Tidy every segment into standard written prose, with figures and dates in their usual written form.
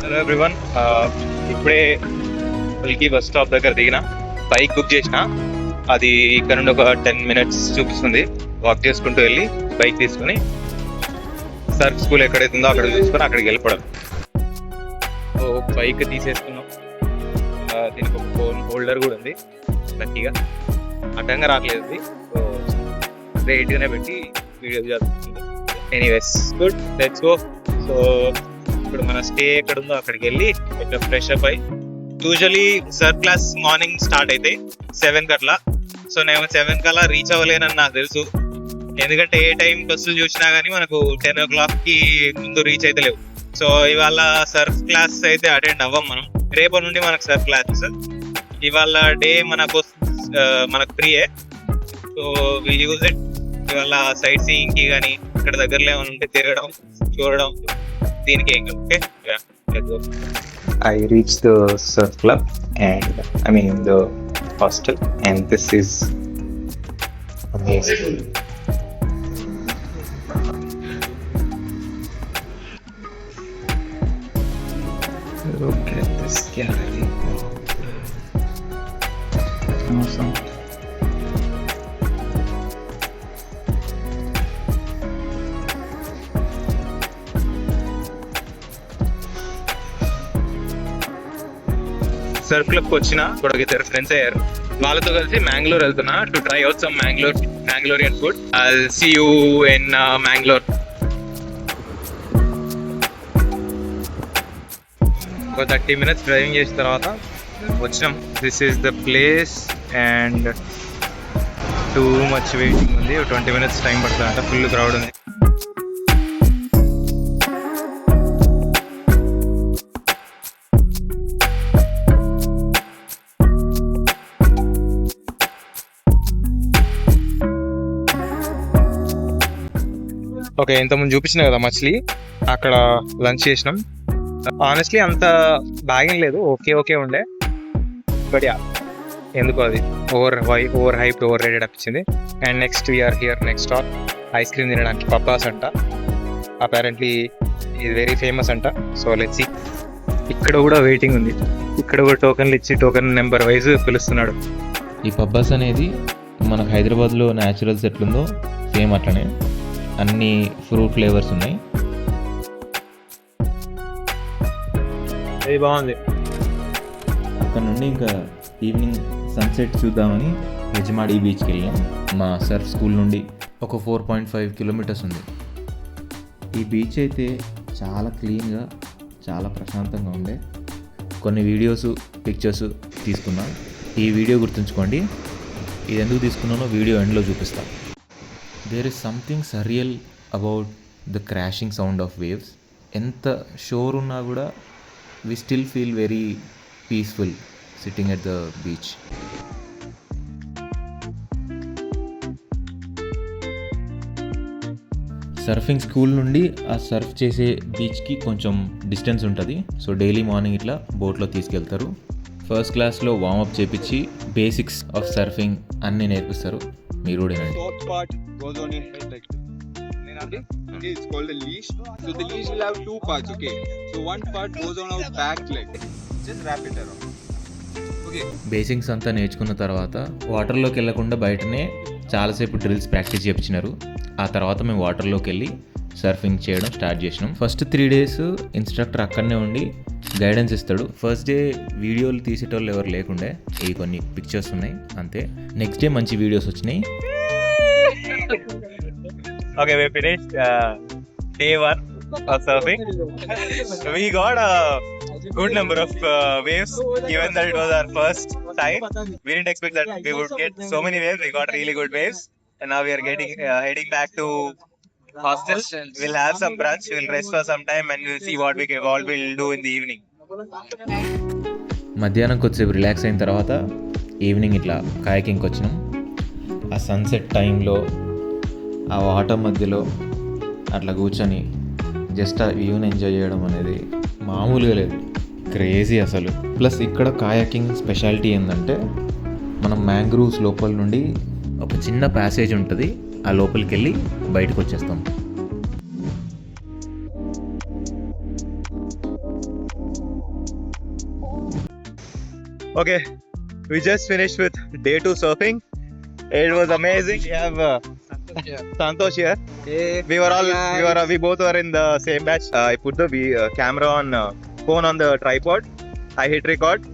Hello everyone. ఇప్పుడే పల్కి bus stop దగ్గర దిగిన, బైక్ బుక్ చేసిన. అది ఇక్కడ నుండి ఒక 10 minutes చూపిస్తుంది. వాక్ చేసుకుంటూ వెళ్ళి బైక్ తీసుకుని సర్ఫ్ స్కూల్ ఎక్కడైతే ఉందో అక్కడ చూసుకొని అక్కడికి వెళ్ళిపోవడం. సో బైక్ తీసేసుకున్నాం. దీనికి ఒక ఫోన్ హోల్డర్ కూడా ఉంది. లక్కీగా అడ్డంగా రావట్లేదు. సో స్ట్రైట్గానే పెట్టి వీడియో చేస్తుంది. Anyways good, let's go. So ఇప్పుడు మన స్టే ఎక్కడ ఉందో అక్కడికి వెళ్ళి కొంచెం ఫ్రెష్ అప్ అయ్యి, usually sir class morning start అయితే 7 కట్లా. సో నేను 7 కల్లా రీచ్ అవ్వలేనని నాకు తెలుసు. ఎందుకంటే ఏ టైం బస్సులు చూసినా కానీ మనకు 10 o'clock ముందు రీచ్ అయితే లేవు. సో ఇవాళ సర్ఫ్ క్లాస్ అయితే అటెండ్ అవ్వం మనం. రేపటి నుండి మనకు సర్ఫ్ క్లాసెస్. ఇవాళ డే మనకు ఫ్రీయే. So will use it. ఇవాళ సైట్ సీయింగ్ కి కానీ ఇక్కడ దగ్గరలో ఏమైనా ఉంటే తిరగడం, చూడడం, దీనికి ఏం okay. I reached the surf club and the hostel, and this is amazing. Look at this gallery. Awesome. Surf club కి వచ్చిన కూడా ఇద్దరు ఫ్రెండ్స్ అయ్యారు. వాళ్ళతో కలిసి మ్యాంగ్లూర్ వెళ్తున్నా to try out some Mangalorean food. I'll see you in Mangalore. ఒక 30 minutes డ్రైవింగ్ చేసిన తర్వాత వచ్చినాం. This is the place and too much waiting ఉంది. 20 minutes టైం పడుతుంది అంట. ఫుల్ క్రౌడ్ ఉంది. ఓకే, ఇంతకుముందు చూపించిన కదా మచిలీ, అక్కడ లంచ్ చేసినాం. ఆనెస్ట్లీ అంత బాగా లేదు, ఓకే ఉండే. బట్ యా, ఎందుకో అది ఓవర్ హైప్, ఓవర్ రేటెడ్ అనిపించింది. And next we're here. Next stop ice cream తినడానికి పబ్బాస్ అంట. అపారెంట్లీ ఇది వెరీ ఫేమస్ అంట. So let's see. ఇక్కడ కూడా వెయిటింగ్ ఉంది. ఇక్కడ కూడా టోకన్లు ఇచ్చి టోకన్ నెంబర్ వైజ్ పిలుస్తున్నాడు. ఈ పబ్బాస్ అనేది మనకు హైదరాబాద్లో న్యాచురల్స్ ఎట్లుందో సేమ్ అట్లనే అన్ని ఫ్రూట్ ఫ్లేవర్స్ ఉన్నాయి. బాగుంది. అక్కడ నుండి ఇంకా ఈవినింగ్ సన్సెట్ చూద్దామని యజమాడి బీచ్కి వెళ్ళాం. మా సర్ఫ్ స్కూల్ నుండి ఒక 4.5 kilometers ఉంది. ఈ బీచ్ అయితే చాలా క్లీన్గా, చాలా ప్రశాంతంగా ఉండే. కొన్ని వీడియోస్, పిక్చర్స్ తీసుకున్నా. ఈ వీడియో గుర్తుంచుకోండి. ఇది ఎందుకు తీసుకున్నానో వీడియో ఎండ్లో చూపిస్తాను. There is something surreal about the crashing sound of waves. ఎంత షోర్ ఉన్నా కూడా we still feel very peaceful sitting at the beach. Surfing school నుండి ఆ సర్ఫ్ చేసే బీచ్కి కొంచెం డిస్టెన్స్ ఉంటుంది. సో డైలీ మార్నింగ్ ఇట్లా బోట్లో తీసుకెళ్తారు. ఫస్ట్ క్లాస్లో వార్మప్ చేపించి బేసిక్స్ ఆఫ్ సర్ఫింగ్ అన్నీ నేర్పిస్తారు. మీరు కూడా వినండి. Goes on your head like this. Okay, it's called a leash. So the leash will have two parts. Okay, so one part goes on our back leg. Just wrap it around. Okay. Basics అంతా నేర్చుకున్న తర్వాత వాటర్లోకి వెళ్ళకుండా బయటనే చాలాసేపు drills practice చేయించినారు. ఆ తర్వాత మేము వాటర్లోకి వెళ్ళి సర్ఫింగ్ చేయడం స్టార్ట్ చేసినాం. ఫస్ట్ 3 days ఇన్స్ట్రక్టర్ అక్కడనే ఉండి గైడెన్స్ ఇస్తాడు. ఫస్ట్ డే వీడియోలు తీసేటోళ్ళు ఎవరు లేకుండే. ఇవి కొన్ని పిక్చర్స్ ఉన్నాయి అంతే. నెక్స్ట్ డే మంచి వీడియోస్ వచ్చినాయి. Okay, we finished day 1 of surfing. We got a good number of waves, given that it was our first time. We didn't expect that we would get so many waves. We got really good waves, and now we are heading back to hostel. We'll have some brunch. We'll rest for some time, and we'll see what we'll do in the evening. మధ్యాహ్నం కొద్దిసేపు relax అయిన తర్వాత evening ఇట్లా కాయకింగ్కి వచ్చినాం. ఆ sunset టైంలో ఆ water మధ్యలో అట్లా కూర్చొని జస్ట్ ఆ వ్యూని ఎంజాయ్ చేయడం అనేది మామూలుగా లేదు, క్రేజీ అసలు. ప్లస్ ఇక్కడ కాయాకింగ్ స్పెషాలిటీ ఏంటంటే మనం మ్యాంగ్రూవ్స్ లోపల నుండి ఒక చిన్న ప్యాసేజ్ ఉంటుంది. ఆ లోపలికి వెళ్ళి బయటకు వచ్చేస్తాం. Okay, we just finished with day 2 surfing. It was amazing. We have Santosh here. We both were in the same batch. I put the camera on phone on the tripod. I hit record.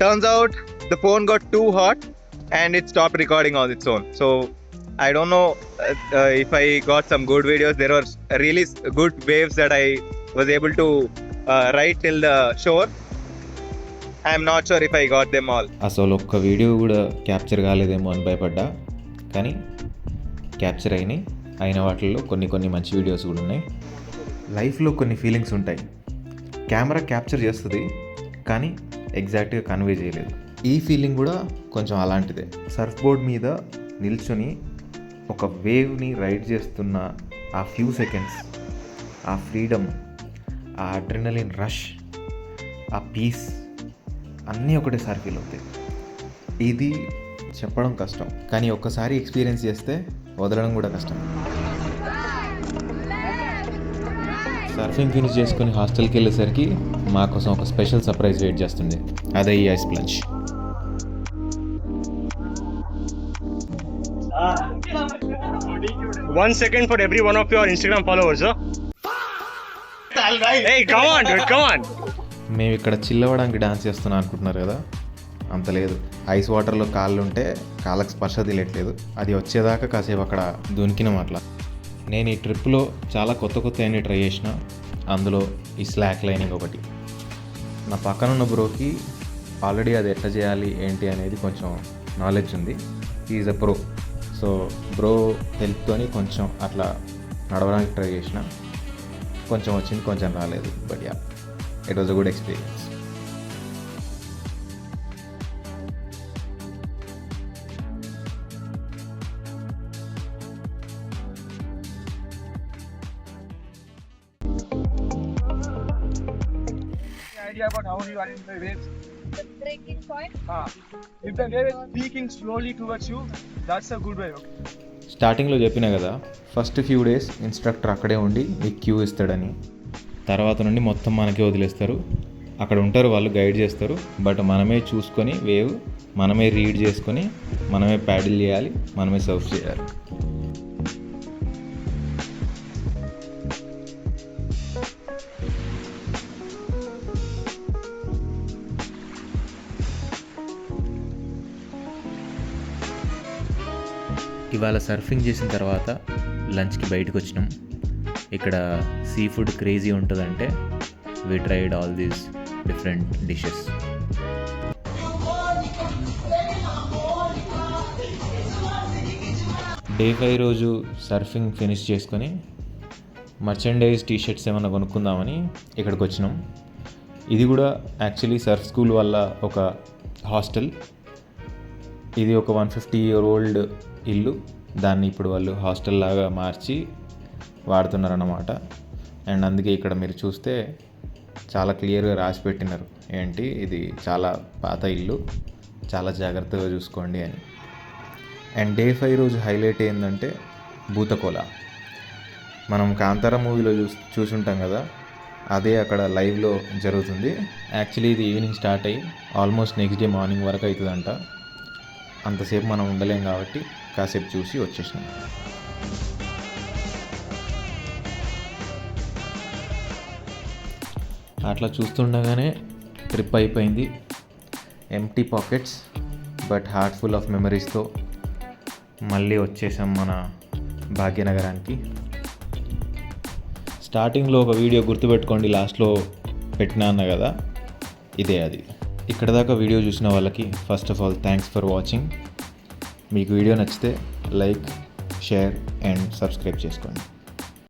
Turns out the phone got too hot and it stopped recording on its own. So I don't know if I got some good videos. There were really good waves that I was able to ride till the shore. I'm not sure if I got them all. అసలు ఒక్క video కూడా capture కాలేదేమో అని భయపడ్డా, కానీ capture అయిన వాటిల్లో కొన్ని మంచి వీడియోస్ కూడా ఉన్నాయి. లైఫ్లో కొన్ని ఫీలింగ్స్ ఉంటాయి, కెమెరా క్యాప్చర్ చేస్తుంది కానీ ఎగ్జాక్ట్గా కన్వే చేయలేదు. ఈ ఫీలింగ్ కూడా కొంచెం అలాంటిదే. సర్ఫ్ బోర్డ్ మీద నిల్చొని ఒక వేవ్ని రైడ్ చేస్తున్న ఆ ఫ్యూ సెకండ్స్, ఆ ఫ్రీడమ్, ఆ అడ్రినలిన్ రష్, ఆ పీస్ అన్నీ ఒకటేసారి ఫీల్ అవుతాయి. ఇది చెప్పడం కష్టం, కానీ ఒక్కసారి ఎక్స్పీరియన్స్ చేస్తే వదలడం కూడా కష్టం. సర్ఫింగ్ ఫినిష్ చేసుకుని హాస్టల్కి వెళ్ళేసరికి మా కోసం ఒక స్పెషల్ సర్ప్రైజ్ వెయిట్ చేస్తుంది. అదే ఈ ice plunge. One second for every one of your Instagram followers, huh? Hey, come on, dude, come on. మేము ఇక్కడ చిల్లవడానికి డాన్స్ చేస్తున్నాం అనుకుంటున్నారు కదా, అంత లేదు. ఐస్ వాటర్లో కాళ్ళు ఉంటే కాళ్ళకి స్పర్శ తెలియట్లేదు. అది వచ్చేదాకా కాసేపు అక్కడ దూనికినాం అట్లా. నేను ఈ ట్రిప్లో చాలా కొత్త అన్నీ ట్రై చేసిన. అందులో ఈ స్లాక్ లైనింగ్ ఒకటి. నా పక్కన ఉన్న బ్రోకి ఆల్రెడీ అది ఎట్లా చేయాలి ఏంటి అనేది కొంచెం నాలెడ్జ్ ఉంది. Is a pro. So bro హెల్ప్తోని కొంచెం అట్లా నడవడానికి ట్రై చేసిన. కొంచెం వచ్చింది, కొంచెం రాలేదు. But yeah, it was a good experience. Idea about how you are in the waves. The breaking point. If the wave is speaking slowly towards you, that's a good way. Okay. స్టార్టింగ్లో చెప్పినా కదా, first few days instructor అక్కడే ఉండి మీకు queue ఇస్తాడని. తర్వాత నుండి మొత్తం మనకే వదిలేస్తారు. అక్కడ ఉంటారు, వాళ్ళు గైడ్ చేస్తారు. బట్ మనమే చూసుకొని వేవ్ మనమే రీడ్ చేసుకొని మనమే ప్యాడిల్ చేయాలి, మనమే సర్ఫ్ చేయాలి. ఇవాళ సర్ఫింగ్ చేసిన తర్వాత లంచ్కి బయటకు వచ్చినాం. ఇక్కడ సీ ఫుడ్ క్రేజీ ఉంటుందంటే we tried all these different dishes. Day 5 రోజు సర్ఫింగ్ ఫినిష్ చేసుకొని మర్చెండైజ్ టీషర్ట్స్ ఏమైనా కొనుక్కుందామని ఇక్కడికి వచ్చినాం. ఇది కూడా యాక్చువల్లీ సర్ఫ్ స్కూల్ వల్ల ఒక హాస్టల్. ఇది ఒక 150-year-old ఇల్లు. దాన్ని ఇప్పుడు వాళ్ళు హాస్టల్ లాగా మార్చి వాడుతున్నారన్నమాట. అండ్ అందుకే ఇక్కడ మీరు చూస్తే చాలా క్లియర్గా రాసి పెట్టినారు ఏంటి ఇది చాలా పాత ఇల్లు, చాలా జాగ్రత్తగా చూసుకోండి అని. అండ్ డే 5 రోజు హైలైట్ ఏంటంటే భూతకోల. మనం కాంతారా మూవీలో చూసుంటాం కదా, అదే అక్కడ లైవ్లో జరుగుతుంది. యాక్చువల్లీ ఇది ఈవినింగ్ స్టార్ట్ అయ్యి ఆల్మోస్ట్ నెక్స్ట్ డే మార్నింగ్ వరకు అవుతుందంట. అంతసేపు మనం ఉండలేం కాబట్టి కాసేపు చూసి వచ్చేసినాం. అట్లా చూస్తుండగానే ట్రిప్ అయిపోయింది. Empty pockets but heart full of మెమరీస్తో మళ్ళీ వచ్చేసాం మన భాగ్యనగరానికి. స్టార్టింగ్లో ఒక వీడియో గుర్తుపెట్టుకోండి, లాస్ట్లో పెట్టినా అన్న కదా, ఇదే అది. ఇక్కడ దాకా వీడియో చూసిన వాళ్ళకి first of all thanks for watching. మీకు వీడియో నచ్చితే లైక్, షేర్ అండ్ సబ్స్క్రైబ్ చేసుకోండి.